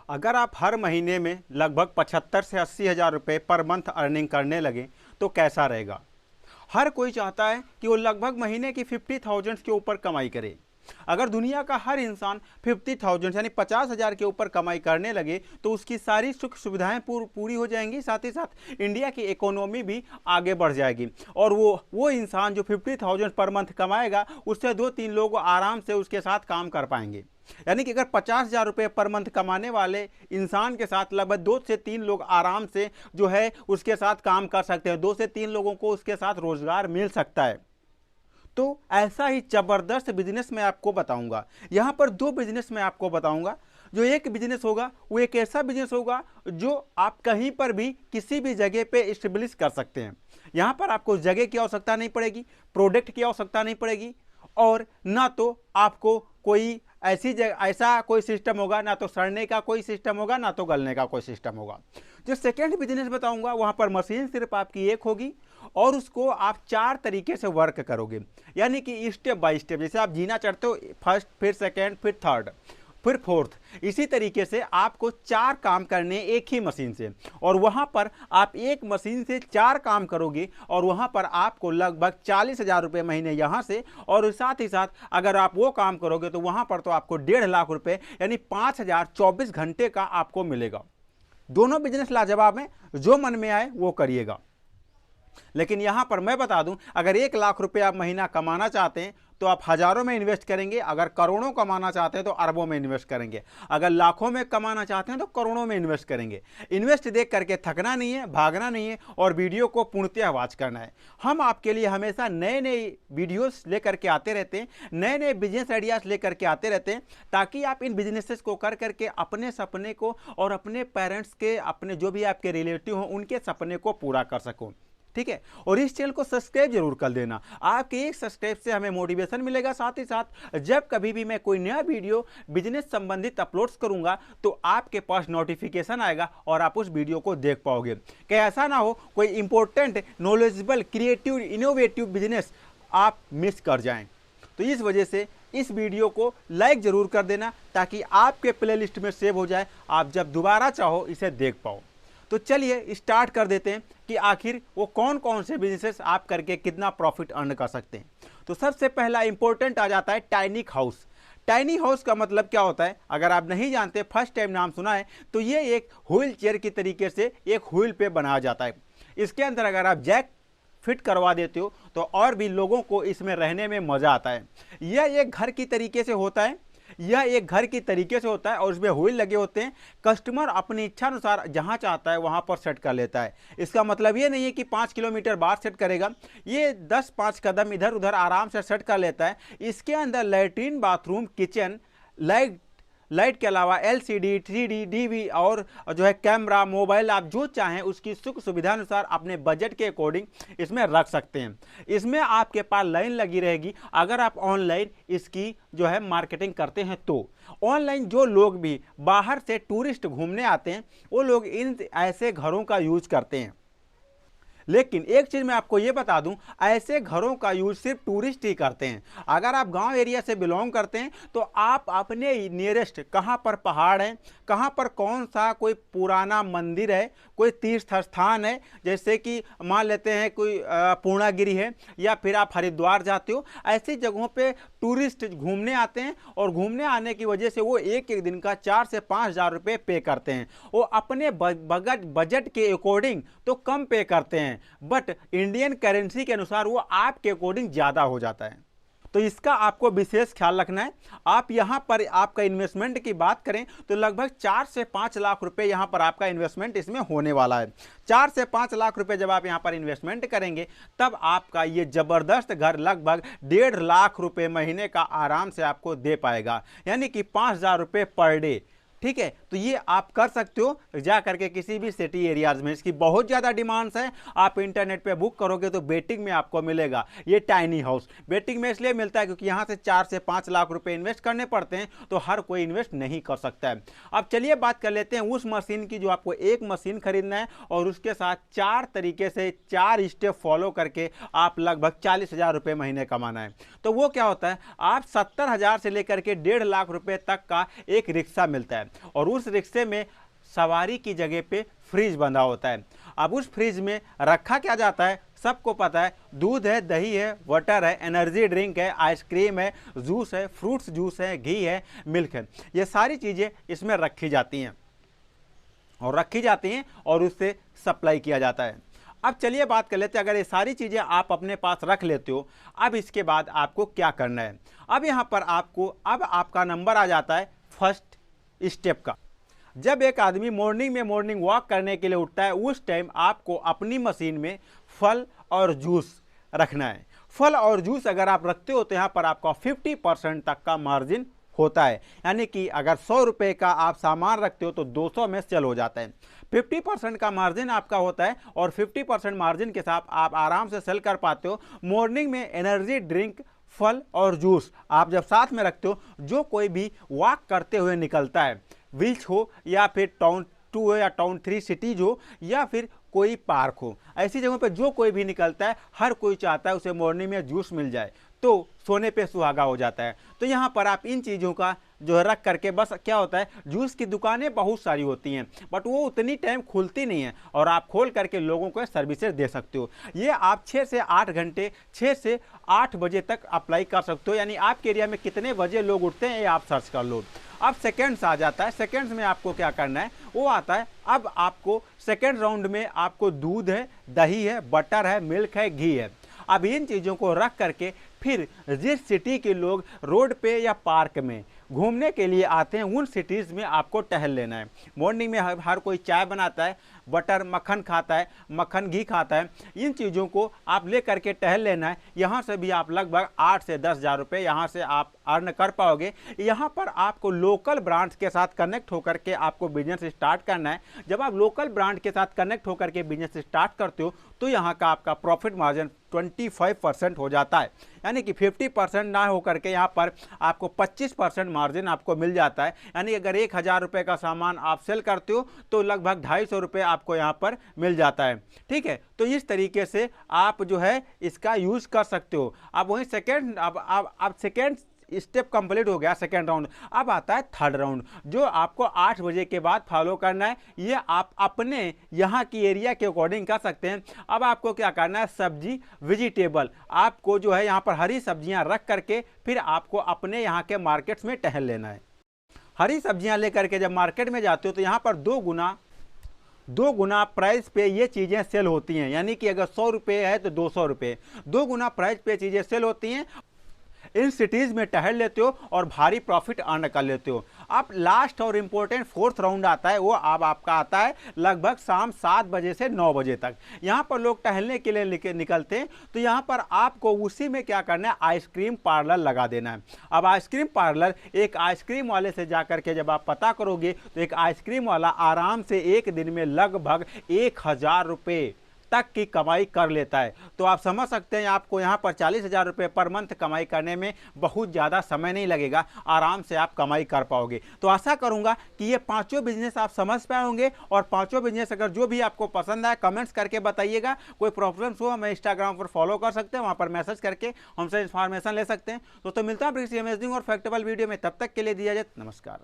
अगर आप हर महीने में लगभग 75 से 80 हज़ार रुपये पर मंथ अर्निंग करने लगें तो कैसा रहेगा। हर कोई चाहता है कि वो लगभग महीने की 50,000 के ऊपर कमाई करे। अगर दुनिया का हर इंसान 50,000 यानी 50,000 के ऊपर कमाई करने लगे तो उसकी सारी सुख सुविधाएं पूरी हो जाएंगी, साथ ही साथ इंडिया की इकोनॉमी भी आगे बढ़ जाएगी। और वो इंसान जो 50,000 पर मंथ कमाएगा उससे 2-3 लोग आराम से उसके साथ काम कर पाएंगे। यानी कि अगर 50,000 रुपये पर मंथ कमाने वाले इंसान के साथ लगभग 2 से 3 लोग आराम से जो है उसके साथ काम कर सकते हैं, 2 से 3 लोगों को उसके साथ रोजगार मिल सकता है। तो ऐसा ही जबरदस्त बिजनेस मैं आपको बताऊंगा। यहां पर 2 बिजनेस मैं आपको बताऊंगा। जो एक बिजनेस होगा वो एक ऐसा बिजनेस होगा जो आप कहीं पर भी किसी भी जगह पे इस्टेब्लिश कर सकते हैं। यहां पर आपको जगह की आवश्यकता नहीं पड़ेगी, प्रोडक्ट की आवश्यकता नहीं पड़ेगी, और ना तो आपको कोई ऐसा कोई सिस्टम होगा, ना तो सड़ने का कोई सिस्टम होगा, ना तो गलने का कोई सिस्टम होगा। जो सेकेंड बिजनेस बताऊंगा वहां पर मशीन सिर्फ आपकी एक होगी और उसको आप 4 तरीके से वर्क करोगे। यानी कि स्टेप बाय स्टेप, जैसे आप जीना चढ़ते हो फर्स्ट, फिर सेकेंड, फिर थर्ड, फिर फोर्थ, इसी तरीके से आपको 4 काम करने एक ही मशीन से, और वहां पर आप एक मशीन से 4 काम करोगे और वहां पर आपको लगभग 40,000 रुपये महीने यहां से, और साथ ही साथ अगर आप वो काम करोगे तो वहां पर तो आपको 1.5 लाख रुपये यानी 5,024 घंटे का आपको मिलेगा। दोनों बिजनेस लाजवाब हैं, जो मन में आए वो करिएगा। लेकिन यहां पर मैं बता दूं, अगर 1 लाख रुपए आप महीना कमाना चाहते हैं तो आप हजारों में इन्वेस्ट करेंगे, अगर करोड़ों कमाना चाहते हैं तो अरबों में इन्वेस्ट करेंगे, अगर लाखों में कमाना चाहते हैं तो करोड़ों में इन्वेस्ट करेंगे। इन्वेस्ट देख करके थकना नहीं है, भागना नहीं है, और वीडियो को पूर्णतः वॉच करना है। हम आपके लिए हमेशा नए नए वीडियोस लेकर के आते रहते हैं, नए नए बिजनेस आइडियाज लेकर के आते रहते हैं, ताकि आप इन बिजनेसेस को कर करके अपने सपने को और अपने पेरेंट्स के, अपने जो भी आपके रिलेटिव हों उनके सपने को पूरा कर सको। ठीक है, और इस चैनल को सब्सक्राइब जरूर कर देना। आपके एक सब्सक्राइब से हमें मोटिवेशन मिलेगा, साथ ही साथ जब कभी भी मैं कोई नया वीडियो बिजनेस संबंधित अपलोड्स करूंगा तो आपके पास नोटिफिकेशन आएगा और आप उस वीडियो को देख पाओगे। कि ऐसा ना हो कोई important, knowledgeable, creative, innovative business आप मिस कर जाएं। तो इस वजह से इस वीडियो को लाइक जरूर कर देना ताकि आपके प्लेलिस्ट में सेव हो जाए, आप जब दोबारा चाहो इसे देख पाओ। तो चलिए स्टार्ट कर देते हैं कि आखिर वो कौन कौन से बिजनेसेस आप करके कितना प्रॉफिट अर्न कर सकते हैं। तो सबसे पहला इंपॉर्टेंट आ जाता है टाइनी हाउस। टाइनी हाउस का मतलब क्या होता है, अगर आप नहीं जानते, फर्स्ट टाइम नाम सुना है, तो ये एक व्हील चेयर की तरीके से एक व्हील पे बनाया जाता है। इसके अंदर अगर आप जैक फिट करवा देते हो तो और भी लोगों को इसमें रहने में मजा आता है। यह एक घर की तरीके से होता है, यह एक घर की तरीके से होता है और इसमें व्हील लगे होते हैं। कस्टमर अपनी इच्छा अनुसार जहां चाहता है वहां पर सेट कर लेता है। इसका मतलब ये नहीं है कि 5 किलोमीटर बाहर सेट करेगा, ये 10-5 कदम इधर उधर आराम से सेट कर लेता है। इसके अंदर लैट्रीन, बाथरूम, किचन, लाइट के अलावा LCD, 3D, DV और जो है कैमरा, मोबाइल, आप जो चाहें उसकी सुख सुविधा अनुसार अपने बजट के अकॉर्डिंग इसमें रख सकते हैं। इसमें आपके पास लाइन लगी रहेगी अगर आप ऑनलाइन इसकी जो है मार्केटिंग करते हैं तो। ऑनलाइन जो लोग भी बाहर से टूरिस्ट घूमने आते हैं वो लोग इन ऐसे घरों का यूज करते हैं। लेकिन एक चीज मैं आपको ये बता दूं, ऐसे घरों का यूज सिर्फ टूरिस्ट ही करते हैं। अगर आप गांव एरिया से बिलोंग करते हैं तो आप अपने नियरेस्ट, कहां पर पहाड़ है, कहां पर कौन सा कोई पुराना मंदिर है, कोई तीर्थ स्थान है, जैसे कि मान लेते हैं कोई पूर्णागिरि है, या फिर आप हरिद्वार जाते हो, ऐसी जगहों पे टूरिस्ट घूमने आते हैं और घूमने आने की वजह से वो एक एक दिन का 4 से 5,000 रुपये पे करते हैं। वो अपने बजट के अकॉर्डिंग तो कम पे करते हैं, बट इंडियन करेंसी के अनुसार वो आपके अकॉर्डिंग ज्यादा हो जाता है। तो इसका आपको विशेष ख्याल रखना है। आप यहां पर आपका इन्वेस्टमेंट की बात करें तो लगभग 4 से 5 लाख रुपए यहां पर आपका इन्वेस्टमेंट इसमें होने वाला है। 4 से 5 लाख रुपए जब आप यहां पर इन्वेस्टमेंट करेंगे तब आपका ये जबरदस्त घर लगभग 1.5 लाख रुपए महीने का आराम से आपको दे पाएगा, यानी कि 5,000 रुपए पर डे। ठीक है, तो ये आप कर सकते हो जा करके किसी भी सिटी एरियाज में। इसकी बहुत ज़्यादा डिमांड्स है, आप इंटरनेट पे बुक करोगे तो बेटिंग में आपको मिलेगा ये टाइनी हाउस। बेटिंग में इसलिए मिलता है क्योंकि यहाँ से 4 से 5 लाख रुपए इन्वेस्ट करने पड़ते हैं, तो हर कोई इन्वेस्ट नहीं कर सकता है। अब चलिए बात कर लेते हैं उस मशीन की जो आपको एक मशीन खरीदना है और उसके साथ 4 तरीके से 4 स्टेप फॉलो करके आप लगभग 40,000 रुपये महीने कमाना है। तो वो क्या होता है, आप 70,000 से लेकर के 1.5 लाख रुपए तक का एक रिक्शा मिलता है। है और उस रिक्शे में सवारी की जगह पे फ्रिज बंधा होता है। अब उस फ्रिज में रखा क्या जाता है सबको पता है, दूध है, दही है, वाटर है, एनर्जी ड्रिंक है, आइसक्रीम है, जूस है, फ्रूट्स जूस है, घी है, मिल्क है, ये सारी चीज़ें इसमें रखी जाती हैं और उससे सप्लाई किया जाता है। अब चलिए बात कर लेते हैं, अगर ये सारी चीज़ें आप अपने पास रख लेते हो, अब इसके बाद आपको क्या करना है। अब यहाँ पर आपका नंबर आ जाता है फर्स्ट स्टेप का। जब एक आदमी मॉर्निंग वॉक करने के लिए उठता है, उस टाइम आपको अपनी मशीन में फल और जूस रखना है। फल और जूस अगर आप रखते हो तो यहाँ पर आपका 50% तक का मार्जिन होता है, यानी कि अगर 100 रुपये का आप सामान रखते हो तो 200 में सेल हो जाता है। 50% का मार्जिन आपका होता है और 50% मार्जिन के साथ आप आराम से सेल कर पाते हो। मॉर्निंग में एनर्जी ड्रिंक, फल और जूस आप जब साथ में रखते हो, जो कोई भी वॉक करते हुए निकलता है, विल्स हो या फिर टाउन 2 हो या टाउन 3 सिटीज हो या फिर कोई पार्क हो, ऐसी जगहों पर जो कोई भी निकलता है, हर कोई चाहता है उसे मॉर्निंग में जूस मिल जाए तो सोने पे सुहागा हो जाता है। तो यहाँ पर आप इन चीज़ों का जो है रख करके, बस क्या होता है, जूस की दुकानें बहुत सारी होती हैं बट वो उतनी टाइम खुलती नहीं है और आप खोल करके लोगों को सर्विसेज दे सकते हो। ये आप 6 से 8 घंटे 6 से 8 बजे तक अप्लाई कर सकते हो, यानी आपके एरिया में कितने बजे लोग उठते हैं ये आप सर्च कर लो। अब सेकेंड्स आ जाता है, सेकेंड्स में आपको क्या करना है वो आता है। अब आपको सेकेंड राउंड में आपको दूध है, दही है, बटर है, मिल्क है, घी है। अब इन चीज़ों को रख करके फिर जिस सिटी के लोग रोड पे या पार्क में घूमने के लिए आते हैं, उन सिटीज़ में आपको टहल लेना है। मॉर्निंग में हर कोई चाय बनाता है, बटर मक्खन खाता है, मक्खन घी खाता है, इन चीज़ों को आप ले करके टहल लेना है। यहाँ से भी आप लगभग 8 से 10 हज़ार रुपये यहाँ से आप अर्न कर पाओगे। यहाँ पर आपको लोकल ब्रांड्स के साथ कनेक्ट होकर के आपको बिजनेस स्टार्ट करना है। जब आप लोकल ब्रांड के साथ कनेक्ट होकर के बिजनेस स्टार्ट करते हो तो यहाँ का आपका प्रॉफिट मार्जिन 25% हो जाता है, यानी कि 50% ना होकर के यहाँ पर आपको 25% मार्जिन आपको मिल जाता है। यानी अगर 1000 रुपये का सामान आप सेल करते हो तो लगभग 250 रुपये आपको यहाँ पर मिल जाता है। ठीक है, तो इस तरीके से आप जो है इसका यूज़ कर सकते हो। अब वहीं सेकेंड स्टेप कंप्लीट हो गया, सेकेंड राउंड। अब आता है थर्ड राउंड, जो आपको 8 बजे के बाद फॉलो करना है। ये आप अपने यहाँ की एरिया के अकॉर्डिंग कर सकते हैं। अब आपको क्या करना है, सब्जी वेजिटेबल आपको जो है यहाँ पर हरी सब्जियाँ रख करके फिर आपको अपने यहाँ के मार्केट्स में टहल लेना है। हरी सब्जियाँ लेकर के जब मार्केट में जाते हो तो यहाँ पर 2 गुना प्राइस पे ये चीज़ें सेल होती हैं, यानी कि अगर 100 रुपये है तो 200 रुपये, 2 गुना प्राइस पे चीज़ें सेल होती हैं। इन सिटीज़ में टहल लेते हो और भारी प्रॉफिट अर्न कर लेते हो। अब लास्ट और इम्पोर्टेंट फोर्थ राउंड आता है, वो अब आपका आता है लगभग शाम 7 बजे से 9 बजे तक। यहाँ पर लोग टहलने के लिए निकलते हैं, तो यहाँ पर आपको उसी में क्या करना है, आइसक्रीम पार्लर लगा देना है। अब आइसक्रीम पार्लर, एक आइसक्रीम वाले से जा करके जब आप पता करोगे तो एक आइसक्रीम वाला आराम से एक दिन में लगभग 1000 रुपये तक की कमाई कर लेता है। तो आप समझ सकते हैं आपको यहाँ पर 40,000 रुपये पर मंथ कमाई करने में बहुत ज़्यादा समय नहीं लगेगा, आराम से आप कमाई कर पाओगे। तो आशा करूँगा कि ये 5 बिजनेस आप समझ पाए होंगे और 5 बिजनेस अगर जो भी आपको पसंद आए कमेंट्स करके बताइएगा। कोई प्रॉब्लम्स हो हमें इंस्टाग्राम पर फॉलो कर सकते हैं, वहाँ पर मैसेज करके हमसे इन्फॉर्मेशन ले सकते हैं। तो मिलता है किसी अमेजिंग और फैक्टेबल वीडियो में, तब तक के लिए दिया जाए नमस्कार।